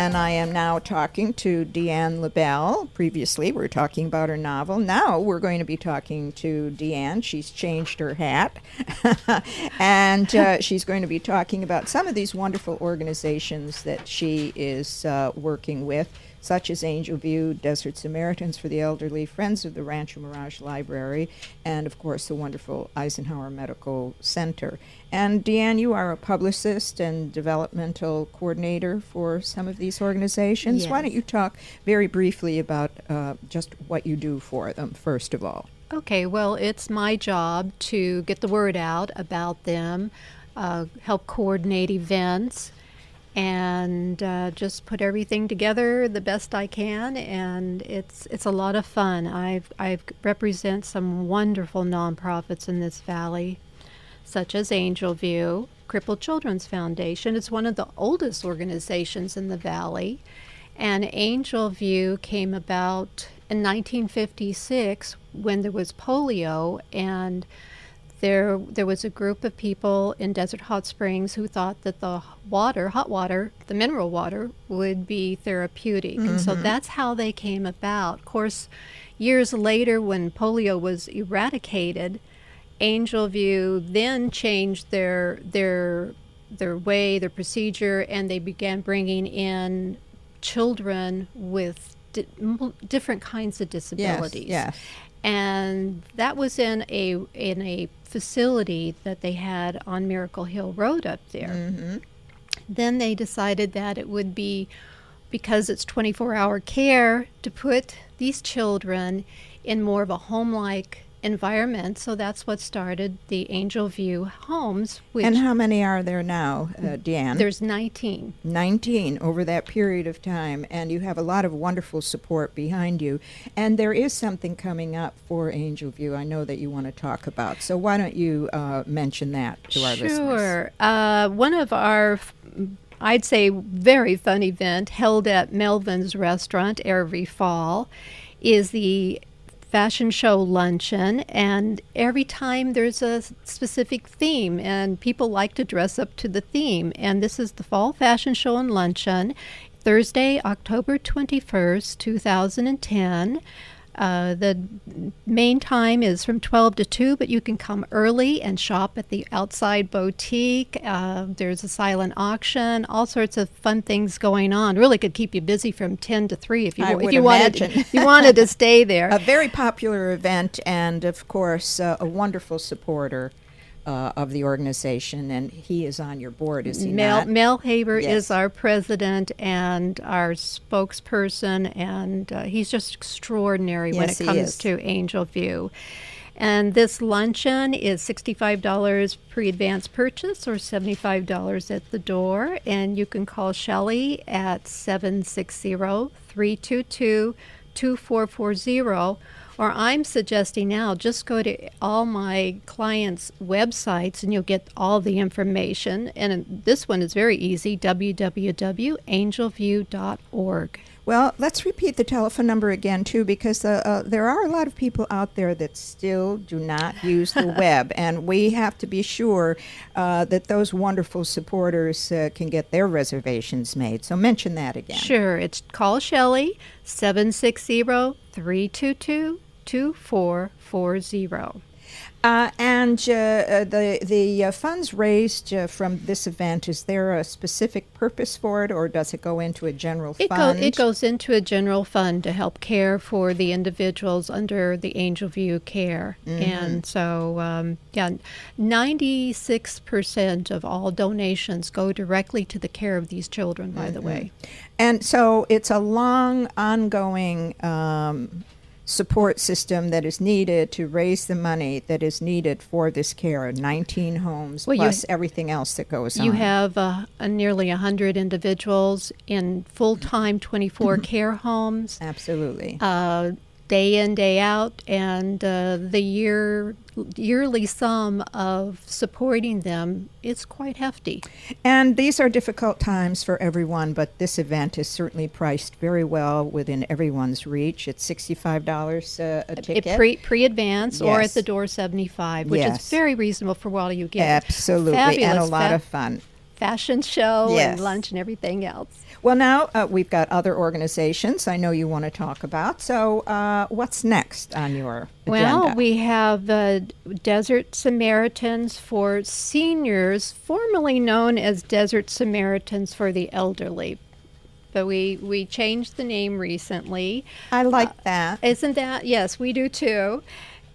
and I am now talking to DeAnn Lubell. Previously, we were talking about her novel. Now we're going to be talking to DeAnn. She's changed her hat, and she's going to be talking about some of these wonderful organizations that she is working with, such as Angel View, Desert Samaritans for the Elderly, Friends of the Rancho Mirage Library, and, of course, the wonderful Eisenhower Medical Center. And, DeAnn, you are a publicist and developmental coordinator for some of these organizations. Yes. Why don't you talk very briefly about just what you do for them, first of all? Okay, well, it's my job to get the word out about them, help coordinate events, and just put everything together the best I can, and it's a lot of fun. I represent some wonderful nonprofits in this valley, such as Angel View, Crippled Children's Foundation. It's one of the oldest organizations in the valley, and Angel View came about in 1956 when there was polio, and there was a group of people in Desert Hot Springs who thought that the hot water, the mineral water, would be therapeutic. And so that's how they came about. Of course, years later, when polio was eradicated, Angel View then changed their way, their procedure, and they began bringing in children with different kinds of disabilities. Yes. And that was in a facility that they had on Miracle Hill Road up there. Then they decided that it would be, because it's 24-hour care, to put these children in more of a home-like environment. So that's what started the Angel View homes. And how many are there now, DeAnn? There's 19. 19 over that period of time, and you have a lot of wonderful support behind you. And there is something coming up for Angel View I know that you want to talk about. So why don't you mention that to our listeners? Sure. One of our, I'd say, very fun event held at Melvin's Restaurant every fall is the fashion show luncheon, and every time there's a specific theme, and people like to dress up to the theme. And this is the Fall Fashion Show and Luncheon, Thursday, October 21st, 2010. The main time is from 12 to 2, but you can come early and shop at the outside boutique. There's a silent auction, all sorts of fun things going on. Really could keep you busy from 10 to 3 if you wanted to stay there. A very popular event, and of course a wonderful supporter of the organization, and he is on your board, is he not? Mel Haber Yes. is our president and our spokesperson, and he's just extraordinary when it Yes, he comes is. to Angel View. And this luncheon is $65 pre-advance purchase or $75 at the door, and you can call Shelley at 760-322-2440. Or I'm suggesting now, just go to all my clients' websites and you'll get all the information. And this one is very easy, www.angelview.org. Well, let's repeat the telephone number again, too, because there are a lot of people out there that still do not use the web, and we have to be sure that those wonderful supporters can get their reservations made. So mention that again. Sure, it's call Shelley, 760-322-2440. And the funds raised from this event, is there a specific purpose for it, or does it go into a general fund? It goes into a general fund to help care for the individuals under the Angel View care. And so, 96% of all donations go directly to the care of these children, by the way. And so it's a long, ongoing support system that is needed to raise the money that is needed for this care. 19 homes, plus everything else that goes on. You have nearly 100 individuals in full-time 24 care homes. Absolutely. Day in, day out, and the yearly sum of supporting them is quite hefty. And these are difficult times for everyone, but this event is certainly priced very well within everyone's reach. It's $65 a ticket. Pre-advance, or at the door $75, which Yes. is very reasonable for what you get. Absolutely, Fabulous, and a lot of fun. fashion show Yes. and lunch and everything else. Well, now we've got other organizations I know you want to talk about. So what's next on your agenda? Well, we have Desert Samaritans for seniors, formerly known as Desert Samaritans for the elderly. But we changed the name recently. I like that. Isn't that? Yes, we do too.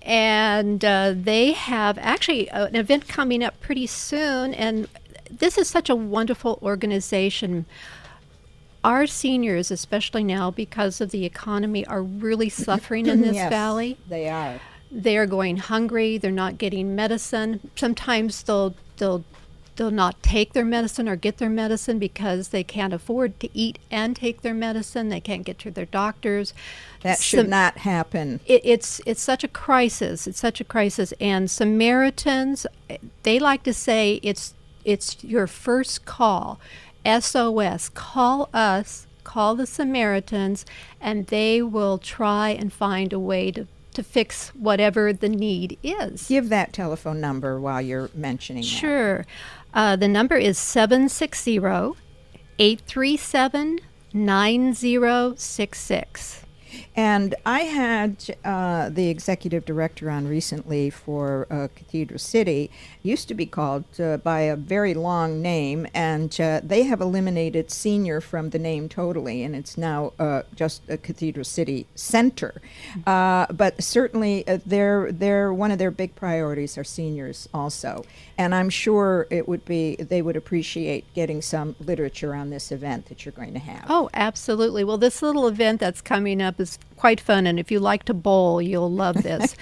And they have actually an event coming up pretty soon. And this is such a wonderful organization. Our seniors, especially now because of the economy, are really suffering in this Yes, valley. they are. They're going hungry. They're not getting medicine. Sometimes they'll not take their medicine or get their medicine because they can't afford to eat and take their medicine. They can't get to their doctors. That should not happen. It's such a crisis. It's such a crisis. And Samaritans, they like to say it's your first call. SOS. Call us. Call the Samaritans, and they will try and find a way to fix whatever the need is. Give that telephone number while you're mentioning that. Sure. The number is 760-837-9066. And I had the executive director on recently for Cathedral City. Used to be called by a very long name, and they have eliminated senior from the name totally, and it's now just a Cathedral City Center. But certainly, they're one of their big priorities are seniors also, and I'm sure they would appreciate getting some literature on this event that you're going to have. Oh, absolutely. Well, this little event that's coming up is quite fun, and if you like to bowl, you'll love this.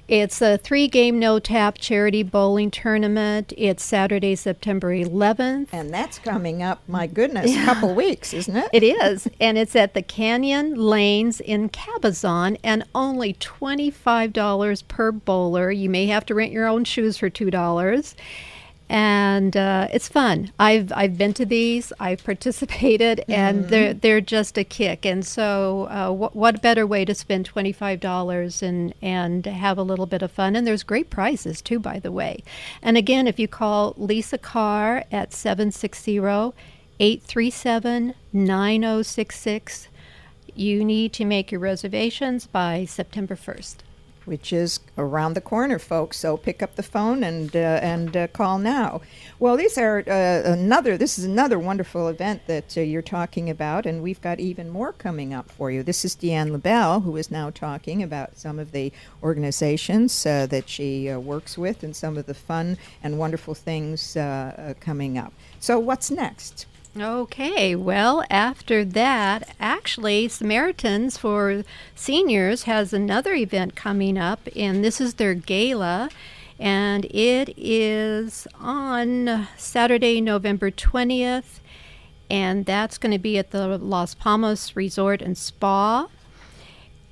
It's a 3-game no-tap charity bowling tournament. It's Saturday, September 11th. And that's coming up, my goodness, a couple weeks, isn't it? It is, and it's at the Canyon Lanes in Cabazon, and only $25 per bowler. You may have to rent your own shoes for $2. And it's fun. I've been to these. I've participated, and they're just a kick. And so, what better way to spend $25 and have a little bit of fun? And there's great prizes too, by the way. And again, if you call Lisa Carr at 760-837-9066, you need to make your reservations by September 1st. Which is around the corner, folks. So pick up the phone and call now. Well, this is another wonderful event that you're talking about, and we've got even more coming up for you. This is DeAnn Lubell, who is now talking about some of the organizations that she works with and some of the fun and wonderful things coming up. So what's next? Okay, well, after that, actually, Samaritans for Seniors has another event coming up, and this is their gala, and it is on Saturday, November 20th, and that's going to be at the Las Palmas Resort and Spa,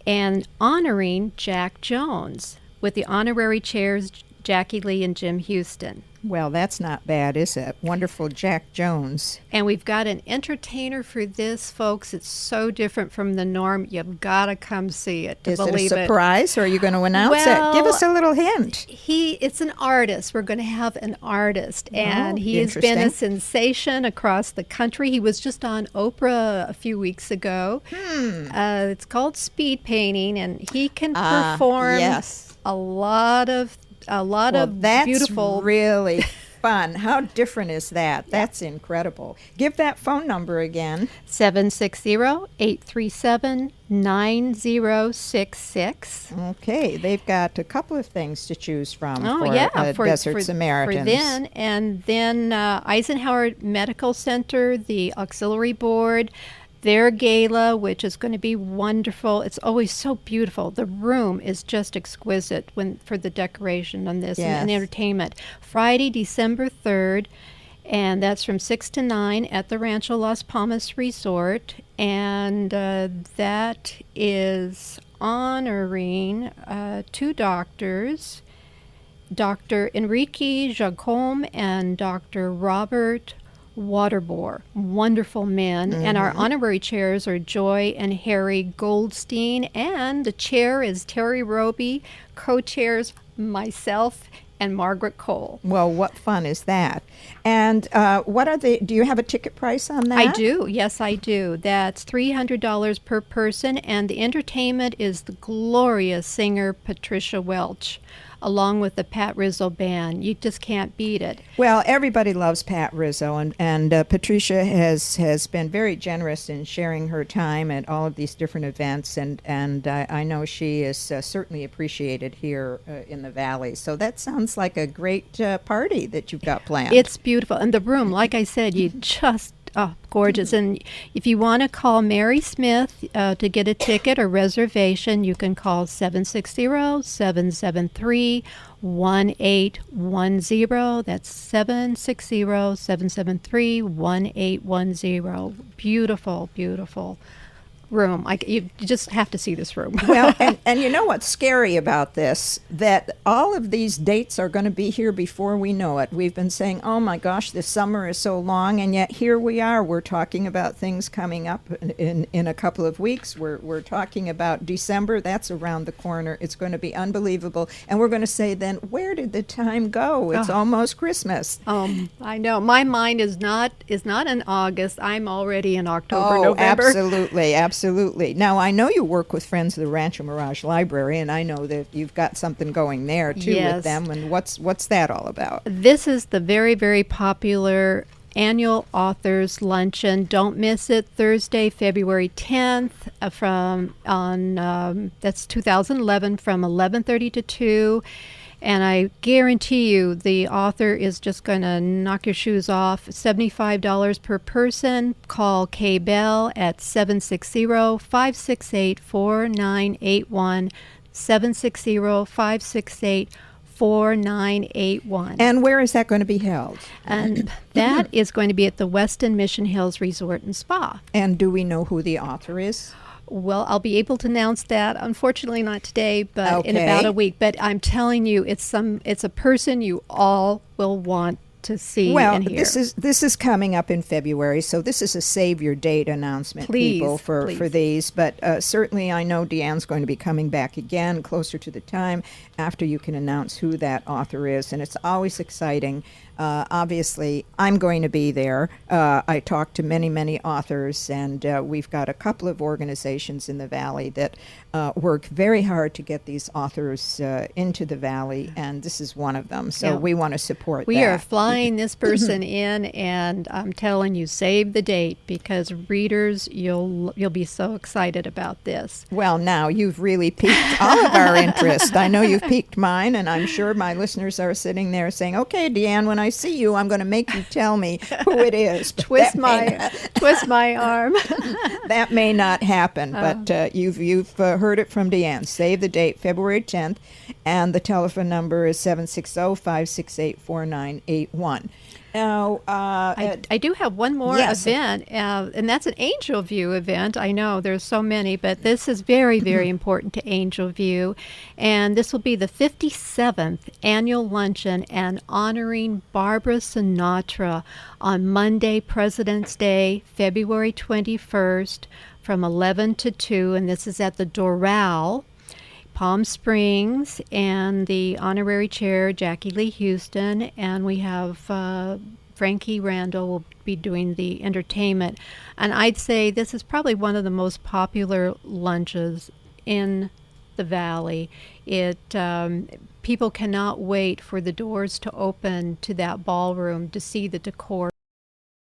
and honoring Jack Jones with the honorary chairs Jackie Lee and Jim Houston. Well, that's not bad, is it? Wonderful Jack Jones. And we've got an entertainer for this, folks. It's so different from the norm. You've got to come see it to Is believe it a surprise, or are you going to announce it? Give us a little hint. It's an artist. We're going to have an artist, and he has been interesting. a sensation across the country. He was just on Oprah a few weeks ago. It's called speed painting, and he can perform yes. a lot of That's beautiful. Really fun. How different is that? That's incredible. Give that phone number again. 760-837-9066. Okay, they've got a couple of things to choose from for Desert Samaritans. For then, and then Eisenhower Medical Center, the auxiliary board, their gala, which is going to be wonderful. It's always so beautiful. The room is just exquisite for the decoration on this and entertainment. Friday, December 3rd, and that's from 6 to 9 at the Rancho Las Palmas Resort. And that is honoring 2 doctors, Dr. Enrique Jacome and Dr. Robert Waterbore, wonderful men, and our honorary chairs are Joy and Harry Goldstein, and the chair is Terry Roby, co-chairs myself and Margaret Cole. Well, what fun is that? And what are do you have a ticket price on that? I do. Yes, I do. That's $300 per person, and the entertainment is the glorious singer Patricia Welch, along with the Pat Rizzo Band. You just can't beat it. Well, everybody loves Pat Rizzo, and Patricia has been very generous in sharing her time at all of these different events, and I know she is certainly appreciated here in the Valley. So that sounds like a great party that you've got planned. It's beautiful. And the room, like I said, you just... Oh, gorgeous. And if you want to call Mary Smith to get a ticket or reservation, you can call 760-773-1810. That's 760-773-1810. Beautiful, beautiful room. You just have to see this room. Well, and you know what's scary about this? That all of these dates are going to be here before we know it. We've been saying, oh my gosh, this summer is so long, and yet here we are. We're talking about things coming up in a couple of weeks. We're talking about December. That's around the corner. It's going to be unbelievable. And we're going to say then, where did the time go? It's almost Christmas. I know. My mind is not in August. I'm already in October, November. Absolutely. Now, I know you work with Friends of the Rancho Mirage Library, and I know that you've got something going there, too, yes. with them. And what's that all about? This is the very, very popular annual authors luncheon. Don't miss it. Thursday, February 10th, that's 2011, from 11:30 to 2. And I guarantee you the author is just going to knock your shoes off. $75 per person. Call Kay Bell at 760-568-4981. 760-568-4981. And where is that going to be held? And that is going to be at the Weston Mission Hills Resort and Spa. And do we know who the author is? Well, I'll be able to announce that. Unfortunately, not today, but in Okay. about a week. But I'm telling you, it's a person you all will want to see and hear. This is coming up in February, so this is a save your date announcement, people, for these. But certainly, I know DeAnn's going to be coming back again closer to the time after you can announce who that author is, and it's always exciting. Obviously, I'm going to be there. I talk to many authors, and we've got a couple of organizations in the Valley that work very hard to get these authors into the Valley, and this is one of them. So we want to support that. We are flying this person in, and I'm telling you, save the date, because readers, you'll be so excited about this. Well, now you've really piqued all of our interest. I know you've piqued mine, and I'm sure my listeners are sitting there saying, okay, DeAnn, when I see you, I'm going to make you tell me who it is. Twist my arm. That may not happen, but you've heard it from DeAnn. Save the date, February 10th, and the telephone number is 760-568-4981. Now, I do have one more event, and that's an Angel View event. I know there's so many, but this is very, very important to Angel View. And this will be the 57th annual luncheon and honoring Barbara Sinatra on Monday, President's Day, February 21st, from 11 to 2. And this is at the Doral, Palm Springs, and the honorary chair, Jackie Lee Houston, and we have Frankie Randall will be doing the entertainment. And I'd say this is probably one of the most popular lunches in the Valley. People cannot wait for the doors to open to that ballroom to see the decor.